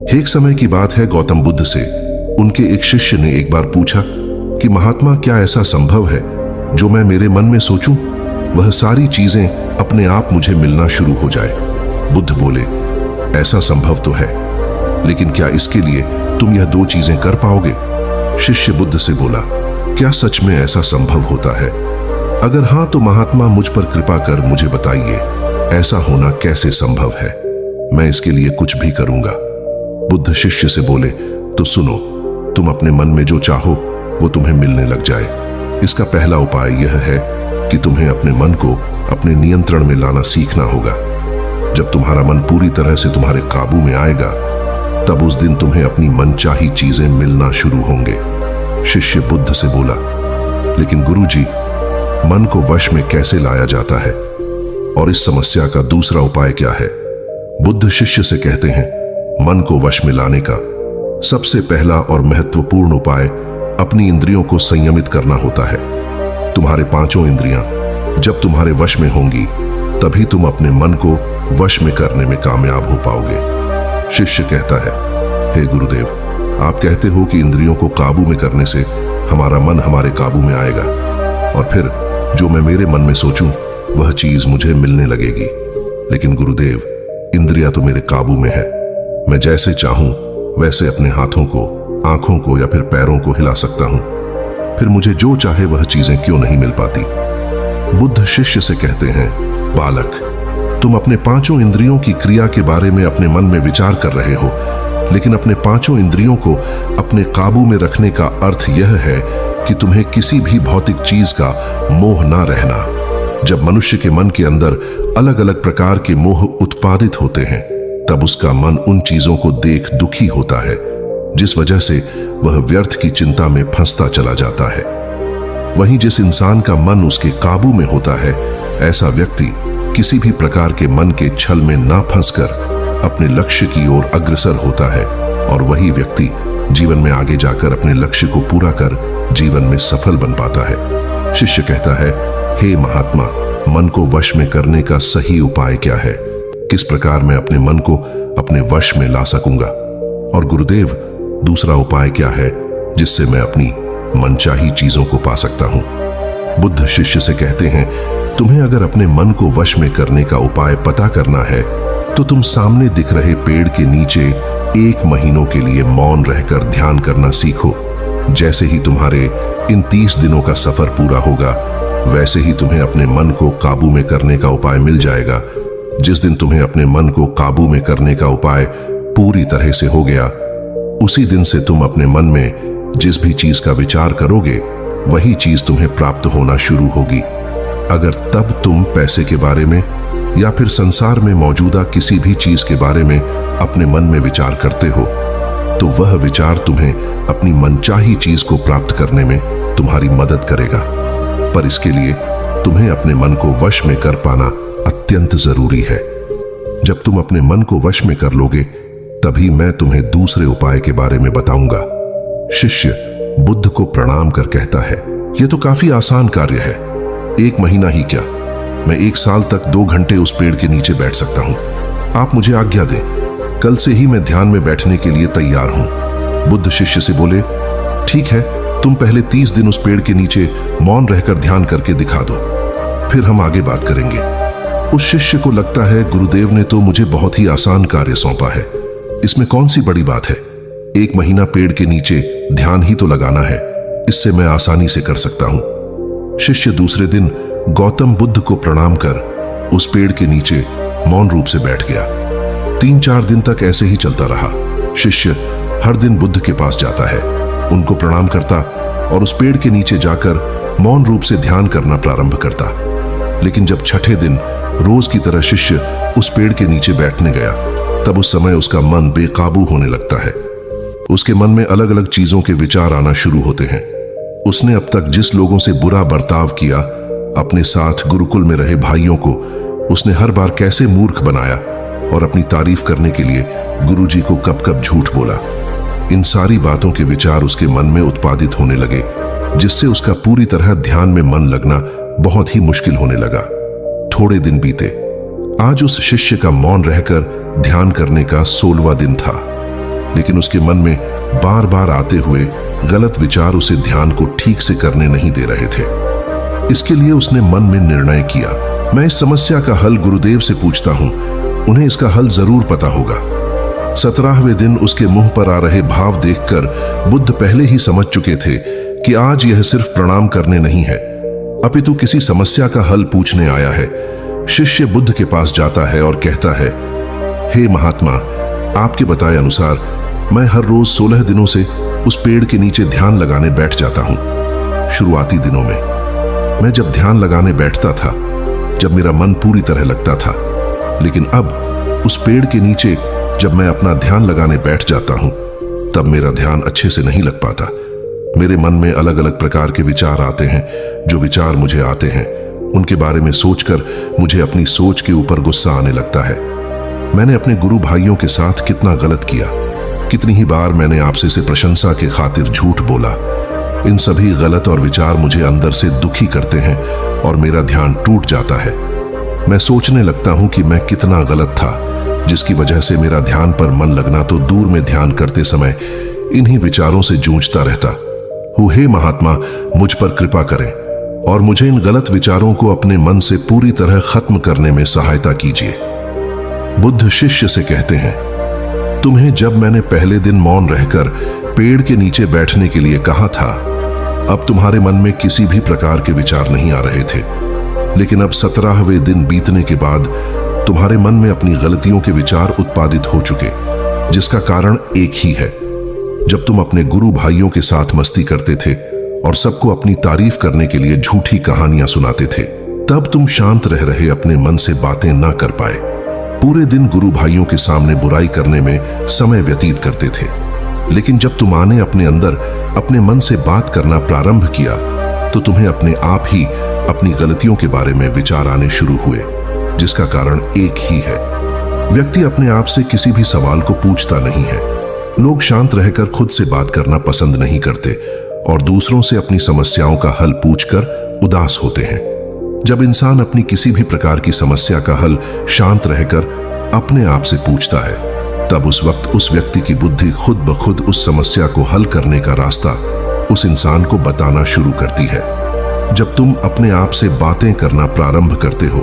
एक समय की बात है, गौतम बुद्ध से उनके एक शिष्य ने एक बार पूछा कि महात्मा, क्या ऐसा संभव है जो मैं मेरे मन में सोचूं वह सारी चीजें अपने आप मुझे मिलना शुरू हो जाए? बुद्ध बोले, ऐसा संभव तो है, लेकिन क्या इसके लिए तुम यह दो चीजें कर पाओगे? शिष्य बुद्ध से बोला, क्या सच में ऐसा संभव होता है? अगर हाँ तो महात्मा मुझ पर कृपा कर मुझे बताइए, ऐसा होना कैसे संभव है? मैं इसके लिए कुछ भी करूंगा। बुद्ध शिष्य से बोले, तो सुनो, तुम अपने मन में जो चाहो वो तुम्हें मिलने लग जाए। इसका पहला उपाय यह है कि तुम्हें अपने मन को अपने नियंत्रण में लाना सीखना होगा। जब तुम्हारा मन पूरी तरह से तुम्हारे काबू में आएगा, तब उस दिन तुम्हें अपनी मनचाही चीजें मिलना शुरू होंगे। शिष्य बुद्ध से बोला, लेकिन गुरुजी, मन को वश में कैसे लाया जाता है और इस समस्या का दूसरा उपाय क्या है? बुद्ध शिष्य से कहते हैं, मन को वश में लाने का सबसे पहला और महत्वपूर्ण उपाय अपनी इंद्रियों को संयमित करना होता है। तुम्हारे पांचों इंद्रियां जब तुम्हारे वश में होंगी, तभी तुम अपने मन को वश में करने में कामयाब हो पाओगे। शिष्य कहता है, हे गुरुदेव, आप कहते हो कि इंद्रियों को काबू में करने से हमारा मन हमारे काबू में आएगा और फिर जो मैं मेरे मन में सोचूं वह चीज मुझे मिलने लगेगी। लेकिन गुरुदेव, इंद्रियां तो मेरे काबू में है। मैं जैसे चाहूं वैसे अपने हाथों को, आंखों को या फिर पैरों को हिला सकता हूं। फिर मुझे जो चाहे वह चीजें क्यों नहीं मिल पाती? बुद्ध शिष्य से कहते हैं, बालक, तुम अपने पांचों इंद्रियों की क्रिया के बारे में अपने मन में विचार कर रहे हो, लेकिन अपने पांचों इंद्रियों को अपने काबू में रखने का अर्थ यह है कि तुम्हें किसी भी भौतिक चीज का मोह ना रहना। जब मनुष्य के मन के अंदर अलग अलग प्रकार के मोह उत्पादित होते हैं, तब उसका मन उन चीजों को देख दुखी होता है, जिस वजह से वह व्यर्थ की चिंता में फंसता चला जाता है। वहीं जिस इंसान का मन उसके काबू में होता है, ऐसा व्यक्ति किसी भी प्रकार के मन के छल में ना फंसकर अपने लक्ष्य की ओर अग्रसर होता है और वही व्यक्ति जीवन में आगे जाकर अपने लक्ष्य को पूरा कर जीवन में सफल बन पाता है। शिष्य कहता है, हे महात्मा, मन को वश में करने का सही उपाय क्या है? किस प्रकार मैं अपने मन को अपने वश में ला सकूंगा? और गुरुदेव, दूसरा उपाय क्या है जिससे मैं अपनी मनचाही चीजों को पा सकता हूं? बुद्ध शिष्य से कहते हैं, तुम्हें अगर अपने मन को वश में करने का उपाय पता करना है तो तुम सामने दिख रहे पेड़ के नीचे 1 महीनों के लिए मौन रहकर ध्यान करना सीखो। जैसे ही तुम्हारे इन 30 दिनों का सफर पूरा होगा, वैसे ही तुम्हें अपने मन को काबू में करने का उपाय मिल जाएगा। जिस दिन तुम्हें अपने मन को काबू में करने का उपाय पूरी तरह से हो गया, उसी दिन से तुम अपने मन में जिस भी चीज का विचार करोगे, वही चीज तुम्हें प्राप्त होना शुरू होगी। अगर तब तुम पैसे के बारे में या फिर संसार में मौजूदा किसी भी चीज के बारे में अपने मन में विचार करते हो, तो वह विचार तुम्हें अपनी मनचाही चीज को प्राप्त करने में तुम्हारी मदद करेगा। पर इसके लिए तुम्हें अपने मन को वश में कर पाना अत्यंत जरूरी है। जब तुम अपने मन को वश में कर लोगे, तभी मैं तुम्हें दूसरे उपाय के बारे में बताऊंगा। शिष्य बुद्ध को प्रणाम कर कहता है, यह तो काफी आसान कार्य है। 1 महीना ही क्या, मैं 1 साल तक 2 घंटे उस पेड़ के नीचे बैठ सकता हूं। आप मुझे आज्ञा दें, कल से ही मैं ध्यान में बैठने के लिए तैयार हूं। बुद्ध शिष्य से बोले, ठीक है, तुम पहले 30 दिन उस पेड़ के नीचे मौन रहकर ध्यान करके दिखा दो, फिर हम आगे बात करेंगे। उस शिष्य को लगता है, गुरुदेव ने तो मुझे बहुत ही आसान कार्य सौंपा है, इसमें कौन सी बड़ी बात है? 1 महीना पेड़ के नीचे ध्यान ही तो लगाना है, इससे मैं आसानी से कर सकता हूं। शिष्य दूसरे दिन गौतम बुद्ध को प्रणाम कर उस पेड़ के नीचे मौन रूप से बैठ गया। 3-4 दिन तक ऐसे ही चलता रहा। शिष्य हर दिन बुद्ध के पास जाता है, उनको प्रणाम करता और उस पेड़ के नीचे जाकर मौन रूप से ध्यान करना प्रारंभ करता। लेकिन जब छठे दिन रोज की तरह शिष्य उस पेड़ के नीचे बैठने गया, तब उस समय उसका मन बेकाबू होने लगता है। उसके मन में अलग अलग चीजों के विचार आना शुरू होते हैं। उसने अब तक जिस लोगों से बुरा बर्ताव किया, अपने साथ गुरुकुल में रहे भाइयों को उसने हर बार कैसे मूर्ख बनाया और अपनी तारीफ करने के लिए गुरुजी को कब कब झूठ बोला, इन सारी बातों के विचार उसके मन में उत्पादित होने लगे, जिससे उसका पूरी तरह ध्यान में मन लगना बहुत ही मुश्किल होने लगा। थोड़े दिन बीते। आज उस शिष्य का मौन रहकर ध्यान करने का 16वां दिन था। लेकिन उसके मन में बार बार आते हुए गलत विचार उसे ध्यान को ठीक से करने नहीं दे रहे थे। इसके लिए उसने मन में निर्णय किया, मैं इस समस्या का हल गुरुदेव से पूछता हूं, उन्हें इसका हल जरूर पता होगा। 17वें दिन उसके मुंह पर आ रहे भाव देखकर बुद्ध पहले ही समझ चुके थे कि आज यह सिर्फ प्रणाम करने नहीं है, अपितु किसी समस्या का हल पूछने आया है। शिष्य बुद्ध के पास जाता है और कहता है, हे महात्मा, आपके बताए अनुसार मैं हर रोज 16 दिनों से उस पेड़ के नीचे ध्यान लगाने बैठ जाता हूं। शुरुआती दिनों में मैं जब ध्यान लगाने बैठता था, जब मेरा मन पूरी तरह लगता था, लेकिन अब उस पेड़ के नीचे जब मैं अपना ध्यान लगाने बैठ जाता हूं, तब मेरा ध्यान अच्छे से नहीं लग पाता। मेरे मन में अलग अलग प्रकार के विचार आते हैं। जो विचार मुझे आते हैं उनके बारे में सोचकर मुझे अपनी सोच के ऊपर गुस्सा आने लगता है। मैंने अपने गुरु भाइयों के साथ कितना गलत किया, कितनी ही बार मैंने आपसे से प्रशंसा के खातिर झूठ बोला। इन सभी गलत और विचार मुझे अंदर से दुखी करते हैं और मेरा ध्यान टूट जाता है। मैं सोचने लगता हूं कि मैं कितना गलत था, जिसकी वजह से मेरा ध्यान पर मन लगना तो दूर में ध्यान करते समय इन्हीं विचारों से जूझता रहता। हे महात्मा, मुझ पर कृपा करें और मुझे इन गलत विचारों को अपने मन से पूरी तरह खत्म करने में सहायता कीजिए। बुद्ध शिष्य से कहते हैं, तुम्हें जब मैंने पहले दिन मौन रहकर पेड़ के नीचे बैठने के लिए कहा था, अब तुम्हारे मन में किसी भी प्रकार के विचार नहीं आ रहे थे, लेकिन अब 17वें दिन बीतने के बाद तुम्हारे मन में अपनी गलतियों के विचार उत्पादित हो चुके, जिसका कारण एक ही है। जब तुम अपने गुरु भाइयों के साथ मस्ती करते थे और सबको अपनी तारीफ करने के लिए झूठी कहानियां सुनाते थे, तब तुम शांत रह रहे अपने मन से बातें ना कर पाए। पूरे दिन गुरु भाइयों के सामने बुराई करने में समय व्यतीत करते थे, लेकिन जब तुमने अपने अंदर अपने मन से बात करना प्रारंभ किया तो तुम्हें अपने आप ही अपनी गलतियों के बारे में विचार आने शुरू हुए, जिसका कारण एक ही है। व्यक्ति अपने आप से किसी भी सवाल को पूछता नहीं है। लोग शांत रहकर खुद से बात करना पसंद नहीं करते और दूसरों से अपनी समस्याओं का हल पूछकर उदास होते हैं। जब इंसान अपनी किसी भी प्रकार की समस्या का हल शांत रहकर अपने आप से पूछता है, तब उस वक्त उस व्यक्ति की बुद्धि खुद ब खुद उस समस्या को हल करने का रास्ता उस इंसान को बताना शुरू करती है। जब तुम अपने आप से बातें करना प्रारंभ करते हो,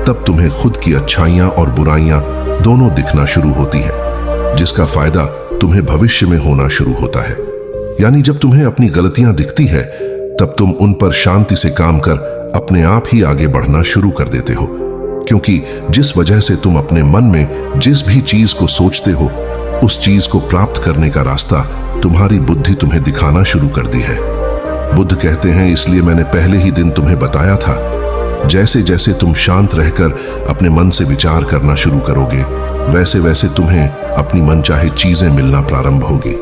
तब तुम्हें खुद की अच्छाइयां और बुराइयां दोनों दिखना शुरू होती है, जिसका फायदा तुम्हें भविष्य में होना शुरू होता है। यानी जब तुम्हें अपनी गलतियां दिखती है, तब तुम उन पर शांति से काम कर अपने आप ही आगे बढ़ना शुरू कर देते हो, क्योंकि जिस वजह से तुम अपने मन में जिस भी चीज को सोचते हो, उस चीज को प्राप्त करने का रास्ता तुम्हारी बुद्धि तुम्हें दिखाना शुरू कर दी है। बुद्ध कहते हैं, इसलिए मैंने पहले ही दिन तुम्हें बताया था, जैसे जैसे तुम शांत रहकर अपने मन से विचार करना शुरू करोगे, वैसे वैसे तुम्हें अपनी मनचाहे चीजें मिलना प्रारंभ होगी।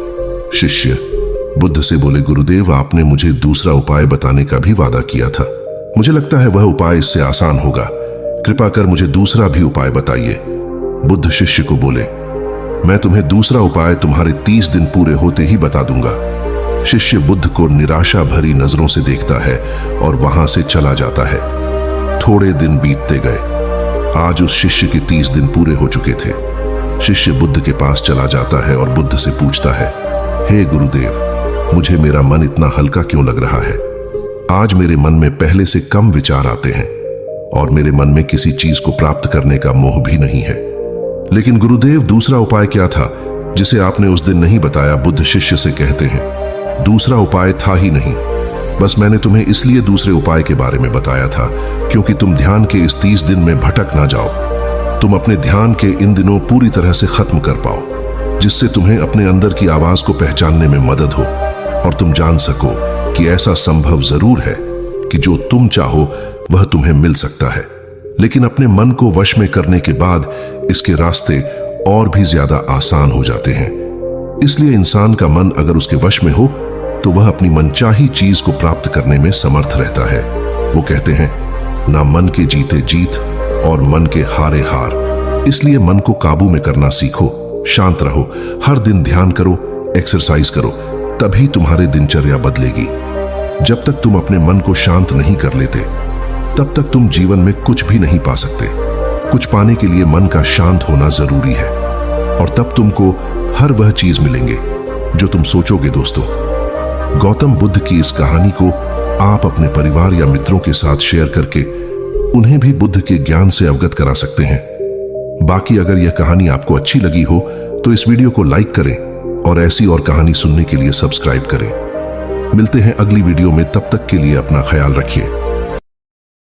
शिष्य बुद्ध से बोले, गुरुदेव, आपने मुझे दूसरा उपाय बताने का भी वादा किया था। मुझे लगता है वह उपाय इससे आसान होगा। कृपा कर मुझे दूसरा भी उपाय बताइए। बुद्ध शिष्य को बोले, मैं तुम्हें दूसरा उपाय तुम्हारे 30 दिन पूरे होते ही बता दूंगा। शिष्य बुद्ध को निराशा भरी नजरों से देखता है और वहां से चला जाता है। थोड़े दिन बीतते गए। आज उस शिष्य के 30 दिन पूरे हो चुके थे। शिष्य बुद्ध के पास चला जाता है और बुद्ध से पूछता है, हे गुरुदेव, मुझे मेरा मन इतना हल्का क्यों लग रहा है? आज मेरे मन में पहले से कम विचार आते हैं और मेरे मन में किसी चीज को प्राप्त करने का मोह भी नहीं है। लेकिन गुरुदेव, दूसरा उपाय क्या था जिसे आपने उस दिन नहीं बताया? बुद्ध शिष्य से कहते हैं, दूसरा उपाय था ही नहीं, बस मैंने तुम्हें इसलिए दूसरे उपाय के बारे में बताया था क्योंकि तुम ध्यान के इस 30 दिन में भटक ना जाओ। तुम अपने ध्यान के इन दिनों पूरी तरह से खत्म कर पाओ, जिससे तुम्हें अपने अंदर की आवाज को पहचानने में मदद हो और तुम जान सको कि ऐसा संभव जरूर है कि जो तुम चाहो वह तुम्हें मिल सकता है, लेकिन अपने मन को वश में करने के बाद इसके रास्ते और भी ज्यादा आसान हो जाते हैं। इसलिए इंसान का मन अगर उसके वश में हो तो वह अपनी मनचाही चीज को प्राप्त करने में समर्थ रहता है। वो कहते हैं, ना मन के जीते जीत और मन के हारे हार। इसलिए मन को काबू में करना सीखो, शांत रहो, हर दिन ध्यान करो, एक्सरसाइज करो, तभी तुम्हारी दिनचर्या बदलेगी। जब तक तुम अपने मन को शांत नहीं कर लेते, तब तक तुम जीवन में कुछ भी नहीं पा सकते। कुछ पाने के लिए मन का शांत होना जरूरी है और तब तुमको हर वह चीज मिलेंगे जो तुम सोचोगे दोस्तों। गौतम बुद्ध की इस कहानी को आप अपने परिवार या मित्रों के साथ शेयर करके उन्हें भी बुद्ध के ज्ञान से अवगत करा सकते हैं। बाकी अगर यह कहानी आपको अच्छी लगी हो तो इस वीडियो को लाइक करें और ऐसी और कहानी सुनने के लिए सब्सक्राइब करें। मिलते हैं अगली वीडियो में, तब तक के लिए अपना ख्याल रखिए।